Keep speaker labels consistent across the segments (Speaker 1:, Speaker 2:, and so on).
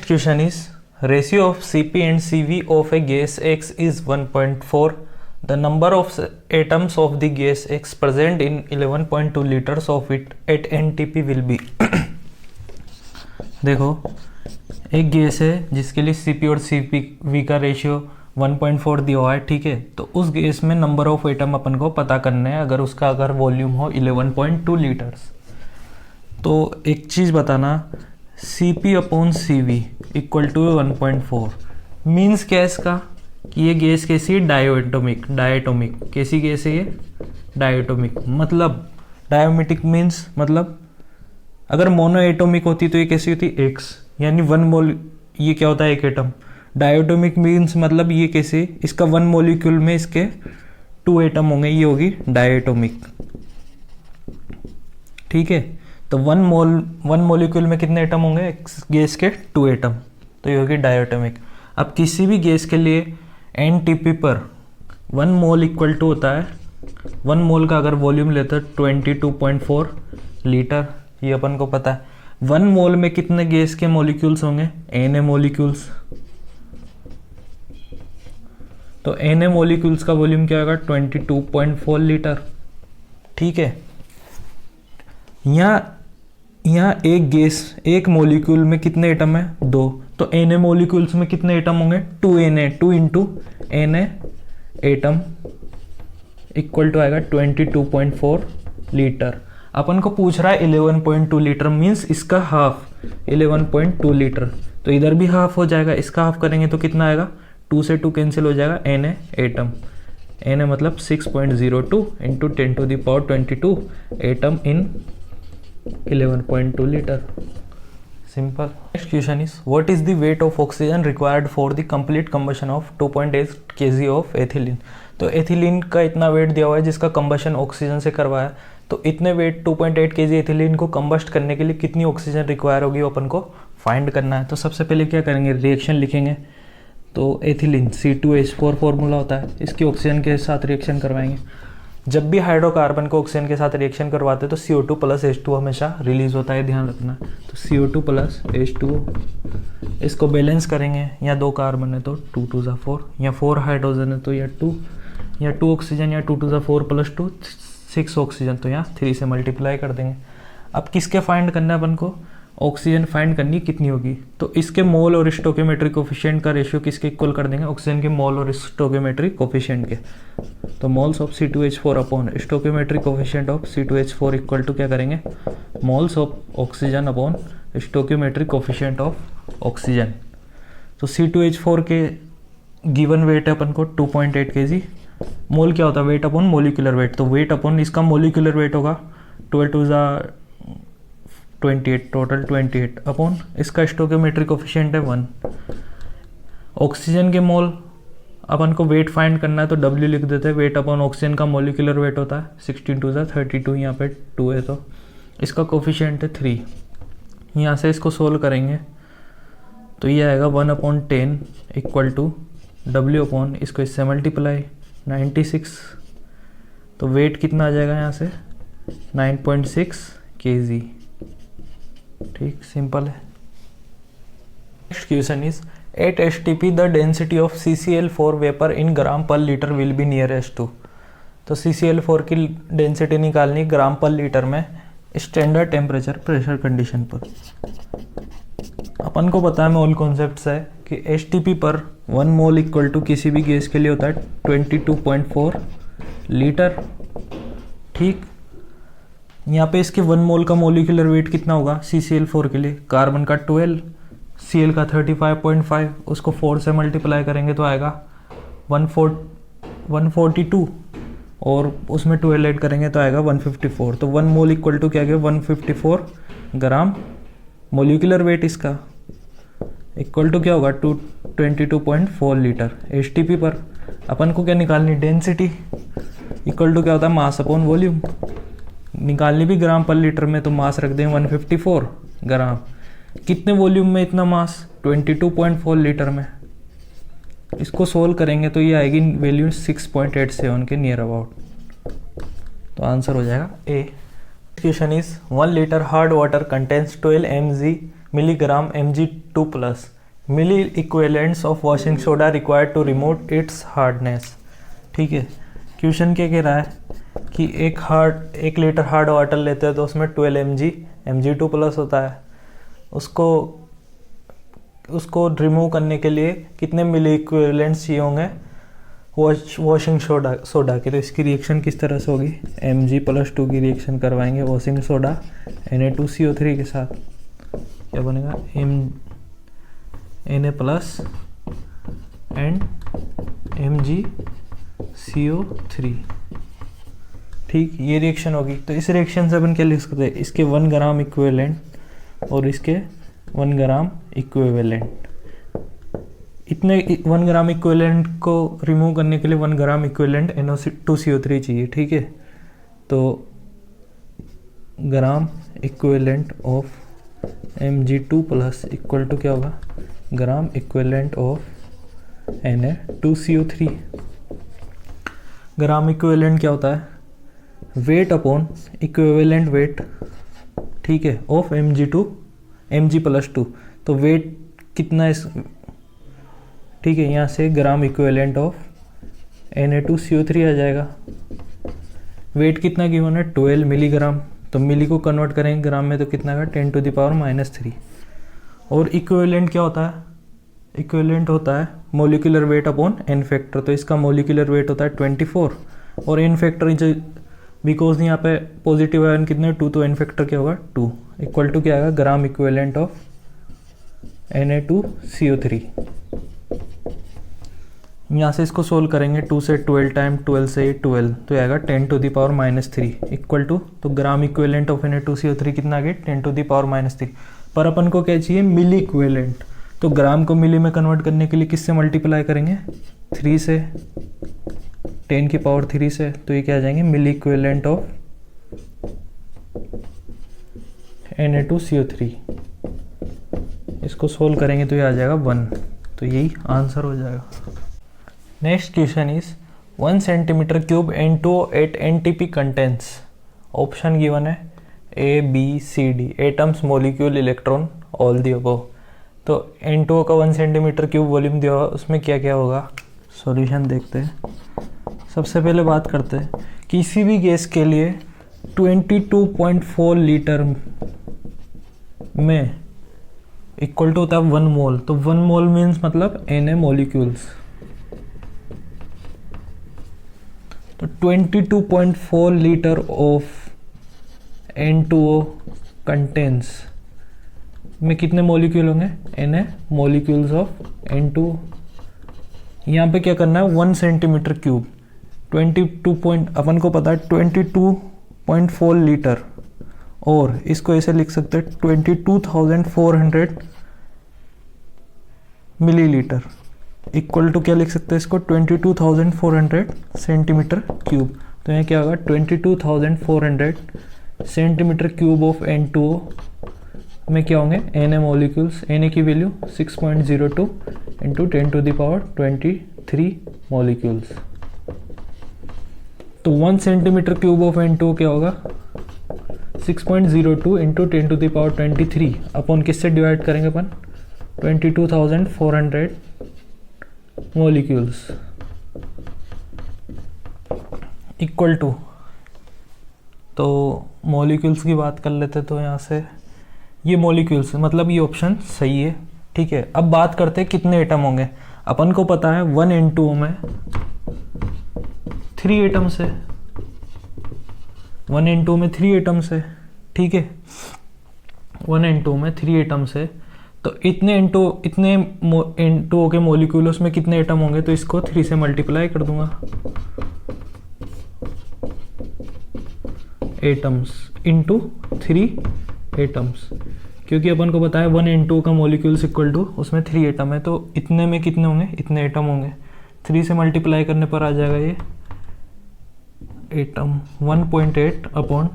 Speaker 1: question is ratio of Cp and Cv of a gas X is 1.4. The number of atoms of the gas X present in 11.2 liters of it at NTP will be. देखो एक gas है जिसके लिए Cp और Cv का ratio 1.4 दिया हुआ है, ठीक है। तो उस गैस में नंबर ऑफ एटम अपन को पता करना है अगर उसका वॉल्यूम हो 11.2 लीटर्स। तो एक चीज़ बताना, Cp upon Cv equal to 1.4 means क्या है इसका कि ये गैस कैसी है, डायटोमिक। कैसी गैस है ये, डायटोमिक। मतलब डायोमेटिक मीन्स मतलब अगर मोनो एटोमिक होती तो ये कैसी होती, X, यानी 1 मोल, ये क्या होता है, एक एटम। डायोटोमिक मीन्स मतलब ये कैसे, इसका 1 मोलिक्यूल में इसके 2 एटम होंगे, ये होगी डायटोमिक, ठीक है। तो 1 मोलिक्यूल में कितने एटम होंगे, गैस के 2 एटम, तो ये होगी डायटोमिक। अब किसी भी गैस के लिए एनटीपी पर 1 मोल इक्वल टू होता है, 1 मोल का अगर वॉल्यूम लेते हैं 22.4 लीटर, ये अपन को पता है। 1 मोल में कितने गैस के मॉलिक्यूल्स होंगे, Na मॉलिक्यूल्स। तो Na मॉलिक्यूल्स का वॉल्यूम क्या होगा, 22.4 लीटर, ठीक है। यहाँ एक गैस, एक मॉलिक्यूल में कितने एटम है, 2। तो Na मॉलिक्यूल्स में कितने एटम होंगे, 2 into Na atom equal to आएगा 22.4 लीटर। अपन को पूछ रहा है 11.2 लीटर मीन्स इसका हाफ 11.2 लीटर, तो इधर भी हाफ हो जाएगा, इसका हाफ करेंगे तो कितना आएगा, 2 से 2 कैंसिल हो जाएगा, Na एटम। Na मतलब 6.02 into 10⁻22 atom in 11.2 litre. Simple. Next question is what is the weight of oxygen required for the complete combustion of 2.8 kg of ethylene. तो एथिलीन का इतना वेट दिया हुआ है जिसका कंबशन ऑक्सीजन से करवाया, तो इतने वेट 2.8 kg एथिलीन को कंबस्ट करने के लिए कितनी ऑक्सीजन रिक्वायर होगी वो अपन को फाइंड करना है। तो सबसे पहले क्या करेंगे, रिएक्शन लिखेंगे। तो एथिलीन C2H4 फॉर्मूला होता है, इसकी ऑक्सीजन के साथ रिएक्शन करवाएंगे। जब भी हाइड्रोकार्बन को ऑक्सीजन के साथ रिएक्शन करवाते हैं तो CO2 प्लस H2O हमेशा रिलीज होता है, ध्यान रखना। तो CO2 प्लस H2O, इसको बैलेंस करेंगे। या 2 कार्बन है तो 2 2 ज़ा 4, या 4 हाइड्रोजन है तो या 2, या 2 ऑक्सीजन, या 2 2 ज़ा 4 प्लस 2 6 ऑक्सीजन, तो यहाँ 3 से मल्टीप्लाई कर देंगे। अब किसके फाइंड करना है अपन को, ऑक्सीजन फाइंड करनी कितनी होगी। तो इसके मोल और स्टोकियोमेट्रिक कोफिशिएंट का रेशियो किसके इक्वल कर देंगे, ऑक्सीजन के मोल और स्टोकियोमेट्रिक कोफिशिएंट के। तो moles of C2H4 upon stoichiometric coefficient of C2H4 equal to क्या करेंगे, moles of oxygen upon stoichiometric coefficient of oxygen. तो C2H4 के गिवन वेट है अपन को 2.8 kg। मोल क्या होता है, वेट अपॉन मोलिकुलर वेट। तो वेट अपॉन इसका मोलिकुलर वेट होगा 12 2 ज़ा 28, टोटल 28 अपॉन इसका स्टोकियोमेट्रिक कोफिशिएंट है 1। ऑक्सीजन के मोल अपन को वेट फाइंड करना है तो W लिख देते हैं। वेट अपॉन ऑक्सीजन का मोलिकुलर वेट होता है 16 2 ज़ा 32, यहाँ पे 2 है तो इसका कोफिशिएंट है 3। यहाँ से इसको सोल्व करेंगे तो ये आएगा 1/10 इक्वल टू W अपॉन इसको इससे मल्टीप्लाई 96। तो वेट कितना आ जाएगा यहाँ से 9.6 kg, ठीक, सिंपल है। Next question is at STP the density of CCl4 vapour in gram per litre will be nearest to. तो CCl4 की डेंसिटी निकालनी ग्राम पर लीटर में स्टैंडर्ड टेम्परेचर प्रेशर कंडीशन पर। अपन को पता है मोल कॉन्सेप्ट है कि STP पर 1 मोल इक्वल टू किसी भी गैस के लिए होता है 22.4 लीटर, ठीक। यहाँ पे इसके 1 मोल का मोलिकुलर वेट कितना होगा CCl4 के लिए, कार्बन का 12, Cl का 35.5, उसको 4 से मल्टीप्लाई करेंगे तो आएगा 142 और उसमें 12 ऐड करेंगे तो आएगा 154। तो 1 मोल इक्वल टू क्या गया 154 ग्राम। मोलिकुलर वेट इसका इक्वल टू क्या होगा 22.4 लीटर। STP पर अपन को क्या निकालनी, डेंसिटी इक्वल टू क्या होता है मास अपॉन वॉल्यूम। निकालनी भी ग्राम पर लीटर में, तो मास रख दें 154 ग्राम। कितने वॉल्यूम में इतना मास, 22.4 लीटर में। इसको सोल्व करेंगे तो ये आएगी वैल्यू 6.87 के नियर अबाउट। तो आंसर हो जाएगा ए। Question is 1 liter hard water contains 12 mg milligram Mg2 plus milliequivalents of washing soda required to remove its hardness. ठीक है, क्वेश्चन क्या कह रहा है कि 1 लीटर हार्ड वाटर लेते हैं तो उसमें 12 mg2 प्लस होता है, उसको रिमूव करने के लिए कितने मिली इक्विवेलेंट्स चाहिए होंगे वॉशिंग सोडा की। तो इसकी रिएक्शन किस तरह से होगी, Mg+2 की रिएक्शन करवाएंगे वॉशिंग सोडा Na2CO3 के साथ, क्या बनेगा Na प्लस एंड MgCO3। ठीक, ये रिएक्शन होगी। तो इस रिएक्शन से अपन क्या लिख सकते हैं, इसके 1 ग्राम इक्विवेलेंट और इसके 1 ग्राम इक्विवेलेंट। इतने 1 ग्राम इक्विवेलेंट को रिमूव करने के लिए 1 ग्राम इक्विवेलेंट NO2CO3 चाहिए। ठीक है, तो gram equivalent of Mg2 plus equal to क्या होगा, gram equivalent of Na2CO3। Gram equivalent क्या होता है, वेट अपॉन इक्विवेलेंट वेट, ठीक है, ऑफ Mg+2। तो वेट कितना इस, ठीक है, यहाँ से ग्राम इक्विवेलेंट ऑफ Na2CO3 आ जाएगा। वेट कितना गिवन है, 12 मिलीग्राम, तो मिली को कन्वर्ट करेंगे ग्राम में तो कितना का 10⁻³ और इक्विवेलेंट क्या होता है, इक्विवेलेंट होता है molecular weight upon n factor. तो इसका मोलिकुलर वेट होता है 24 और एन फैक्टर बिकॉज यहाँ पे पॉजिटिव आयन कितने 2, तो एन फैक्टर क्या होगा 2 इक्वल टू क्या आएगा, ग्राम इक्विवेलेंट ऑफ Na2CO3। यहाँ से इसको सोल्व करेंगे, 2 से 12 टाइम 12 से 12 तो ये आएगा 10⁻³ इक्वल टू, तो ग्राम इक्विवेलेंट ऑफ Na2CO3 कितना आ गया 10⁻³ पर अपन को क्या चाहिए, मिली इक्विवेलेंट। तो ग्राम को मिली में कन्वर्ट करने के लिए किससे मल्टीप्लाई करेंगे, 3 से, 10⁻³ से, तो ये क्या आ जाएंगे मिली इक्विवेलेंट ऑफ Na2CO3। इसको सोल्व करेंगे तो ये आ जाएगा 1, तो यही आंसर हो जाएगा। Next question is 1 cm³ N2O at NTP contents, option given है A B C D, atoms, molecule, electron, all the above. तो N2O का 1 cm³ वॉल्यूम दिया हुआ, उसमें क्या क्या होगा, सॉल्यूशन देखते हैं। सबसे पहले बात करते हैं, किसी भी गैस के लिए 22.4 लीटर में इक्वल टू होता है 1 मोल। तो 1 मोल मीन्स मतलब Na मॉलिक्यूल्स। तो 22.4 लीटर ऑफ N2O कंटेंट्स में कितने मॉलिक्यूल होंगे, Na मॉलिक्यूल्स ऑफ N2O। यहाँ पे क्या करना है, 1 cm³, 22 अपन को पता है 22.4 लीटर, और इसको ऐसे लिख सकते हैं 22,400 मिलीलीटर इक्वल टू क्या लिख सकते हैं इसको, 22,400 cm³। तो यहाँ क्या होगा, 22,400 cm³ ऑफ N2O में क्या होंगे, Na मॉलिक्यूल्स। Na की वैल्यू 6.02 इंटू 10⁻23 मॉलिक्यूल्स। तो 1 cm³ ऑफ N2O क्या होगा, 6.02 इंटू 10⁻23 अपॉन किससे डिवाइड करेंगे अपन, 22,400 मॉलिक्यूल्स इक्वल टू, तो मॉलिक्यूल्स की बात कर लेते तो यहाँ से ये मॉलिक्यूल्स मतलब ये ऑप्शन सही है। ठीक है, अब बात करते हैं कितने एटम होंगे। अपन को पता है 1 N2O में 3 एटम्स है, 1 N2O में 3 एटम्स है। ठीक है, 1 N2O में 3 एटम्स है, तो इतने N2O के मॉलिक्यूल्स में कितने एटम होंगे, तो इसको 3 से मल्टीप्लाई कर दूंगा, एटम्स इंटू 3 एटम्स, क्योंकि अपन को पता है 1 N2O का मॉलिक्यूल्स इक्वल टू उसमें 3 एटम है, तो इतने में कितने होंगे, इतने एटम होंगे। 3 से मल्टीप्लाई करने पर आ जाएगा ये एटम 1.8 अपॉन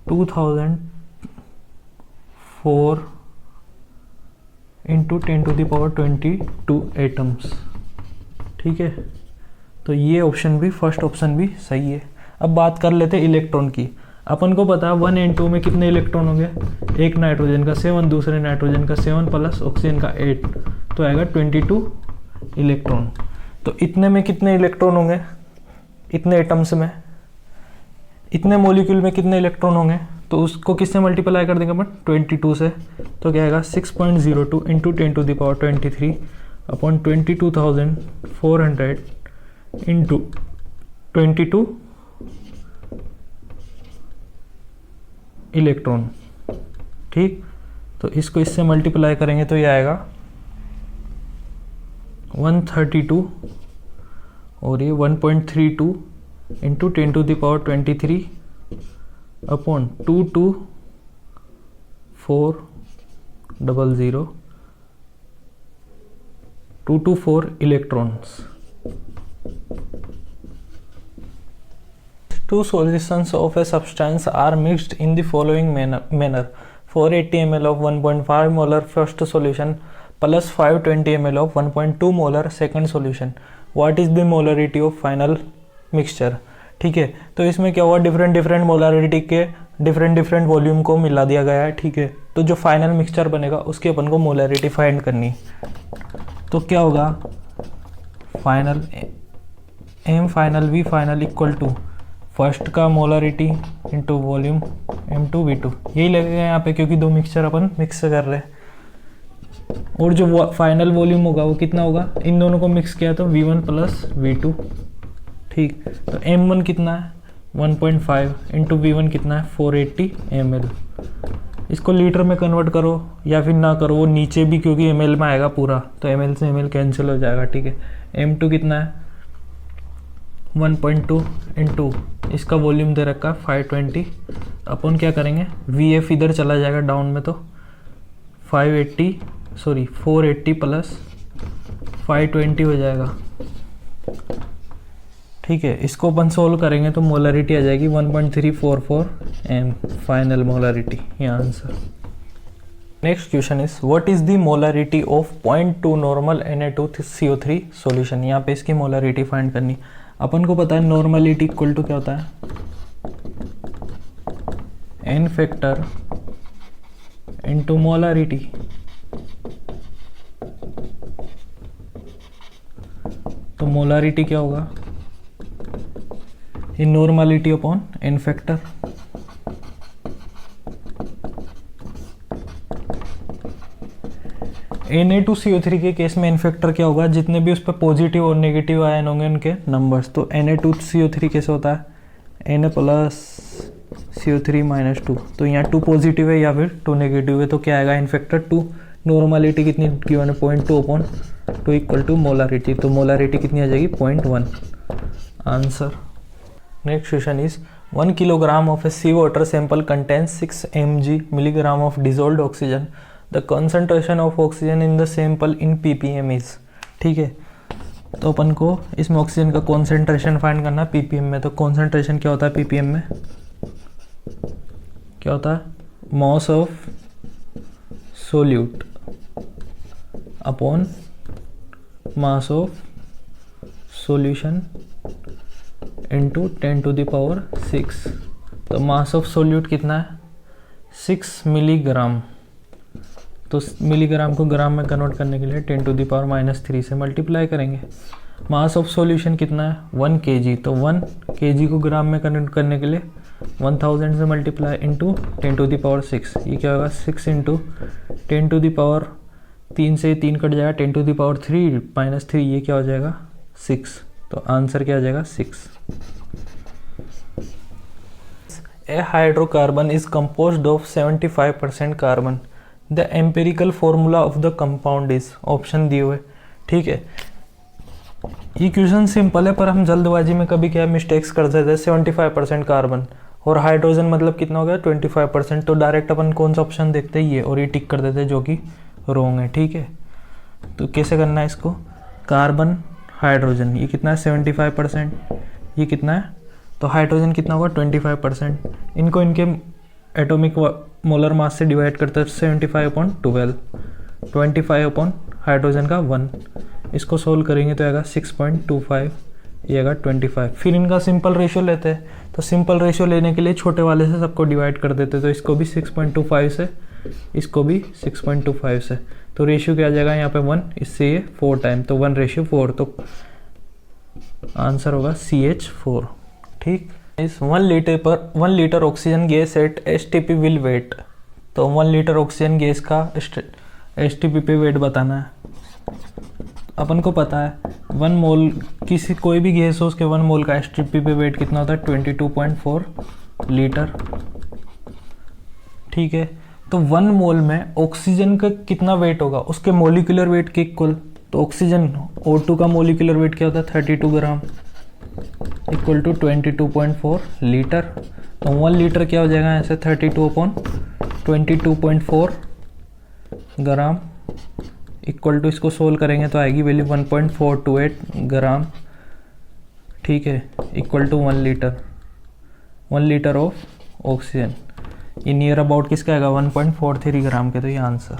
Speaker 1: 2004 इंटू 10⁻22 एटम्स। ठीक है, तो ये ऑप्शन भी, फर्स्ट ऑप्शन भी सही है। अब बात कर लेते हैं इलेक्ट्रॉन की। अपन को पता है 1 N2 में कितने इलेक्ट्रॉन होंगे, एक नाइट्रोजन का 7, दूसरे नाइट्रोजन का 7 प्लस ऑक्सीजन का 8, तो आएगा 22 इलेक्ट्रॉन। तो इतने में कितने इलेक्ट्रॉन होंगे, इतने एटम्स में, इतने मॉलिक्यूल में कितने इलेक्ट्रॉन होंगे, तो उसको किससे मल्टीप्लाई कर देंगे अपन 22 से, तो क्या आएगा 6.02 इंटू 10⁻23 अपॉन 22,400 इंटू 22 इलेक्ट्रॉन। ठीक, तो इसको इससे मल्टीप्लाई करेंगे तो ये आएगा 132 और ये 1.32 into 10⁻23 upon 224 electrons. Two solutions of a substance are mixed in the following manner. 480 ml of 1.5 molar first solution plus 520 ml of 1.2 molar second solution. What is the molarity of final mixture? ठीक है, तो इसमें क्या हुआ, different molarity के different volume को मिला दिया गया है। ठीक है, तो जो फाइनल मिक्सचर बनेगा उसकी अपन को मोलारिटी फाइंड करनी। तो क्या होगा, final M final V final equal to first का मोलारिटी इंटू वॉल्यूम M2V2, यही लगेगा यहाँ पे क्योंकि दो मिक्सचर अपन मिक्स कर रहे हैं। और जो फाइनल वॉल्यूम होगा वो कितना होगा, इन दोनों को मिक्स किया तो V1 प्लस V2। ठीक, तो M1 कितना है 1.5 इंटू V1 कितना है 480 ml। इसको लीटर में कन्वर्ट करो या फिर ना करो, वो नीचे भी क्योंकि ml में आएगा पूरा, तो ml से ml कैंसिल हो जाएगा। ठीक है, M2 कितना है 1.2 इंटू इसका वॉल्यूम दे रखा है 520 अपन क्या करेंगे, VF इधर चला जाएगा डाउन में, तो 480 प्लस 520 हो जाएगा। ठीक है, इसको अपन सोल्व करेंगे तो मोलारिटी आ जाएगी 1.344 m फाइनल मोलारिटी, ये answer. Next question is what is the molarity of 0.2 normal Na2CO3 solution. यहाँ पे इसकी मोलारिटी फाइंड करनी। अपन को पता है नॉर्मलिटी इक्वल टू क्या होता है, n फैक्टर इनटू मोलारिटी। तो मोलारिटी क्या होगा, इन normality upon n factor. Na2CO3 के केस में n फैक्टर क्या होगा, जितने भी उस पर पॉजिटिव और नेगेटिव आयन होंगे उनके नंबर्स। तो Na2CO3 कैसे होता है, Na प्लस CO3 माइनस 2, तो यहाँ 2 पॉजिटिव है या फिर 2 नेगेटिव है, तो क्या आएगा n फैक्टर 2। नॉर्मलिटी कितनी गिवन है 0.2 अपॉन 2 इक्वल टू मोलारिटी, तो मोलारिटी कितनी आ जाएगी 0.1, answer. Next question is 1 kilogram of a sea water sample contains 6 mg of dissolved oxygen. The concentration of oxygen in the sample in ppm is. ठीक है, तो अपन को इसमें ऑक्सीजन का कॉन्सेंट्रेशन फाइंड करना है ppm में। तो कॉन्सेंट्रेशन क्या होता है ppm में, क्या होता है, mass of solute upon mass of solution into 10⁶। तो मास ऑफ सोल्यूट कितना है 6 मिलीग्राम। तो मिलीग्राम को ग्राम में कन्वर्ट करने के लिए 10⁻³ से मल्टीप्लाई करेंगे। मास ऑफ सॉल्यूशन कितना है 1 kg, तो 1 kg को ग्राम में कन्वर्ट करने के लिए 1000 से मल्टीप्लाई इंटू 10⁶। ये क्या होगा 6 इंटू 10⁻3 से 3 कट जाएगा 10⁻³ माइनस 3, ये क्या हो जाएगा 6। तो आंसर क्या आ जाएगा 6। A hydrocarbon is composed of 75% carbon. The empirical formula of the compound is, option दिए हुए। ठीक है, ये क्वेश्चन सिंपल है पर हम जल्दबाजी में कभी क्या मिस्टेक्स कर देते हैं। 75% कार्बन और हाइड्रोजन मतलब कितना हो गया 25%, तो डायरेक्ट अपन कौन सा ऑप्शन देखते हैं ये, और ये टिक कर देते हैं जो कि रॉन्ग है। ठीक है, तो कैसे करना है इसको, कार्बन हाइड्रोजन ये कितना है 75%, ये कितना है, तो हाइड्रोजन कितना होगा 25%। इनको इनके एटॉमिक मोलर मास से डिवाइड करते हैं 75/12, 25 अपॉन हाइड्रोजन का 1। इसको सोल्व करेंगे तो आएगा 6.25, ये आएगा 25। फिर इनका सिंपल रेशियो लेते हैं, तो सिंपल रेशियो लेने के लिए छोटे वाले से सबको डिवाइड कर देते हैं। तो इसको भी 6.25 से, इसको भी 6.25 से, तो तो रेशियो क्या आ जाएगा यहाँ पे 1, इससे ये 4 टाइम, तो 1:4, तो आंसर होगा CH4। ठीक, इस 1 litre oxygen gas at STP will weigh. तो 1 लीटर ऑक्सीजन गैस का STP पे वेट बताना है। अपन को पता है 1 मोल किसी कोई भी गैस हो उसके 1 मोल का STP पे वेट कितना होता है, 22.4 लीटर। ठीक है, तो 1 मोल में ऑक्सीजन का कितना वेट होगा उसके मोलिकुलर वेट के इक्वल। तो ऑक्सीजन O2 का मोलिकुलर वेट क्या होता है, 32 ग्राम, इक्वल टू 22.4 लीटर। तो 1 लीटर क्या हो जाएगा ऐसे, 32/22.4 ग्राम, इक्वल टू इसको सोल्व करेंगे तो आएगी वैल्यू 1.428 ग्राम। ठीक है, equal to 1 litre of oxygen. ये नियर अबाउट किसका आएगा, 1.43 ग्राम के। तो ये आंसर